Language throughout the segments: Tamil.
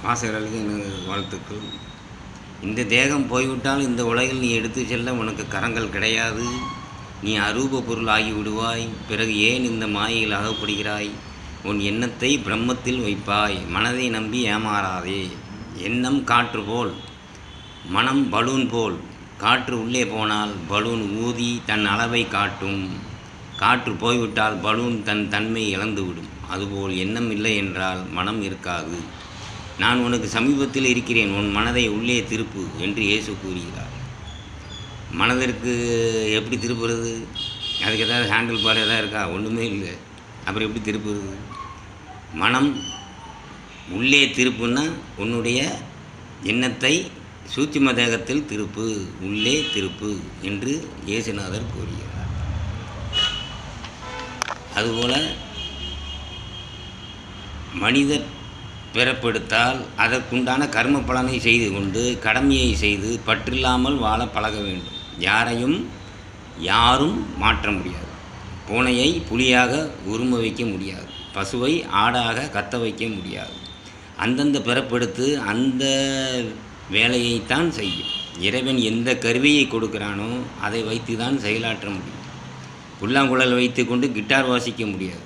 வாசகர்களுக்கு எனது வாழ்த்துக்கள். இந்த தேகம் போய்விட்டால் இந்த உலகில் நீ எடுத்து செல்ல உனக்கு கரங்கள் கிடையாது. நீ அரூப பொருள் ஆகிவிடுவாய். பிறகு ஏன் இந்த மாயையில் அகப்படுகிறாய்? உன் எண்ணத்தை பிரம்மத்தில் வைப்பாய். மனதை நம்பி ஏமாறாதே. எண்ணம் காற்று போல், மனம் பலூன் போல். காற்று உள்ளே போனால் பலூன் ஊதி தன் அளவை காட்டும். காற்று போய்விட்டால் பலூன் தன் தன்மை இழந்துவிடும். அதுபோல் எண்ணம் இல்லை என்றால் மனம் இருக்காது. நான் உனக்கு சமீபத்தில் இருக்கிறேன், உன் மனதை உள்ளே திருப்பு என்று இயேசு கூறுகிறார். மனதிற்கு எப்படி திருப்புறது? அதுக்கு ஏதாவது ஹேண்டில் பார் எதாவது இருக்கா? ஒன்றுமே இல்லை. அப்புறம் எப்படி திருப்புறது? மனம் உள்ளே திருப்புன்னா உன்னுடைய எண்ணத்தை சூட்சும தேகத்தில் திருப்பு, உள்ளே திருப்பு என்று இயேசுநாதர் கூறுகிறார். அதுபோல் மனிதர் பிறப்பெடுத்தால் அதற்குண்டான கர்ம பலனை செய்து கொண்டு கடமையை செய்து பற்றில்லாமல் வாழ பழக வேண்டும். யாரும் மாற்ற முடியாது. பூனையை புலியாக உரும வைக்க முடியாது. பசுவை ஆடாக கத்த வைக்க முடியாது. அந்தந்த பிறப்பெடுத்து அந்த வேலையைத்தான் செய்யும். இறைவன் எந்த கருவியை கொடுக்கிறானோ அதை வைத்து தான் செயலாற்ற முடியும். புல்லாங்குழல் வைத்து கொண்டு கிட்டார் வாசிக்க முடியாது.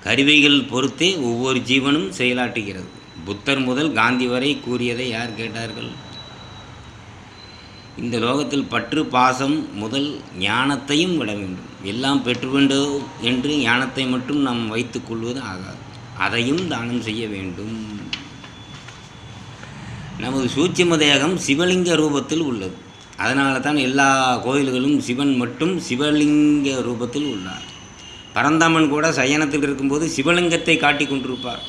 கருவிகள் பொறுத்தே ஒவ்வொரு ஜீவனும் செயலாற்றுகிறது. புத்தர் முதல் காந்தி வரை கூறியதை யார் கேட்டார்கள்? இந்த லோகத்தில் பற்று பாசம் முதல் ஞானத்தையும் விட வேண்டும். எல்லாம் பெற்று வேண்டும் என்று ஞானத்தை மட்டும் நாம் வைத்துக் கொள்வது ஆகாது. அதையும் தானம் செய்ய வேண்டும். நமது சூட்சும தேகம் சிவலிங்க ரூபத்தில் உள்ளது. அதனால தான் எல்லா கோயில்களும் சிவன் மட்டும் சிவலிங்க ரூபத்தில் உள்ளார். பரந்தாமன் கூட சயனத்தில் இருக்கும்போது சிவலிங்கத்தை காட்டி கொண்டிருப்பார்.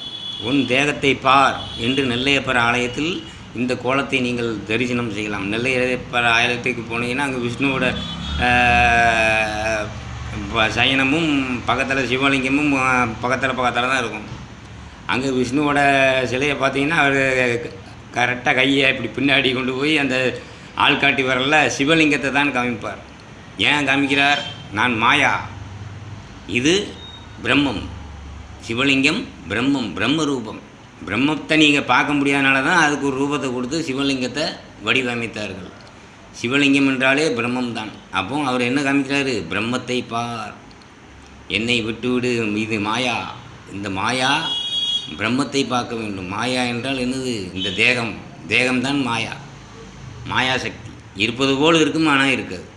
உன் தேகத்தை பார் என்று நெல்லையப்பர் ஆலயத்தில் இந்த கோலத்தை நீங்கள் தரிசனம் செய்யலாம். நெல்லையப்பர் ஆலயத்துக்கு போனீங்கன்னா அங்கே விஷ்ணுவோட சயனமும் பக்கத்தில் சிவலிங்கமும் பக்கத்தில் தான் இருக்கும். அங்கே விஷ்ணுவோட சிலையை பார்த்தீங்கன்னா அவர் கரெக்டாக கையை இப்படி பின்னாடி கொண்டு போய் அந்த ஆள்காட்டி வரல சிவலிங்கத்தை தான் காமிப்பார். ஏன் காமிக்கிறார்? நான் மாயா, இது பிரம்மம். சிவலிங்கம் பிரம்மம், பிரம்ம ரூபம். பிரம்மத்தை நீங்கள் பார்க்க முடியாதனால தான் அதுக்கு ஒரு ரூபத்தை கொடுத்து சிவலிங்கத்தை வடிவமைத்தார்கள். சிவலிங்கம் என்றாலே பிரம்மம் தான். அப்போ அவர் என்ன காமிக்கிறாரு? பிரம்மத்தை பார், என்னை விட்டுவிடு, இது மாயா. இந்த மாயா பிரம்மத்தை பார்க்க வேண்டும். மாயா என்றால் என்னது? இந்த தேகம்தான் மாயா. மாயாசக்தி இருப்பது போல் இருக்கும், ஆனால் இருக்காது.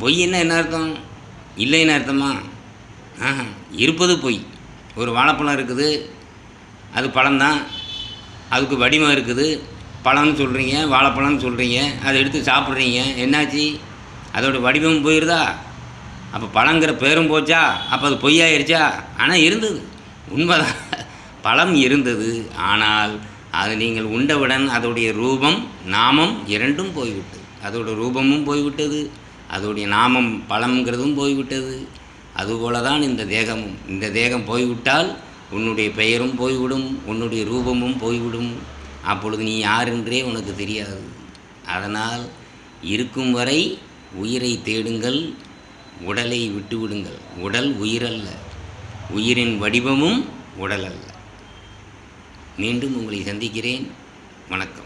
பொய்ன்னா என்ன அர்த்தம்? இல்லைன்னு அர்த்தமா? இருப்பது பொய். ஒரு வாழைப்பழம் இருக்குது, அது பழம்தான். அதுக்கு வடிவம் இருக்குது, பழம்னு சொல்கிறீங்க, வாழைப்பழம்னு சொல்கிறீங்க. அதை எடுத்து சாப்பிட்றீங்க, என்னாச்சு? அதோட வடிவம் போயிடுதா? அப்போ பழங்கிற பேரும் போச்சா? அப்போ அது பொய்யாயிருச்சா? ஆனால் இருந்தது, உண்மைதான். பழம் இருந்தது, ஆனால் அது நீங்கள் உண்டவுடன் அதோடைய ரூபம் நாமம் இரண்டும் போய்விட்டது. அதோட ரூபமும் போய்விட்டது, அதோடைய நாமம் பழம்ங்கிறதும் போய்விட்டது. அதுபோல தான் இந்த தேகமும். இந்த தேகம் போய்விட்டால் உன்னுடைய பெயரும் போய்விடும், உன்னுடைய ரூபமும் போய்விடும். அப்பொழுது நீ யாரென்றே உனக்கு தெரியாது. அதனால் இருக்கும் வரை உயிரை தேடுங்கள், உடலை விட்டுவிடுங்கள். உடல் உயிரல்ல, உயிரின் வடிவமும் உடல் அல்ல. மீண்டும் உங்களை சந்திக்கிறேன். வணக்கம்.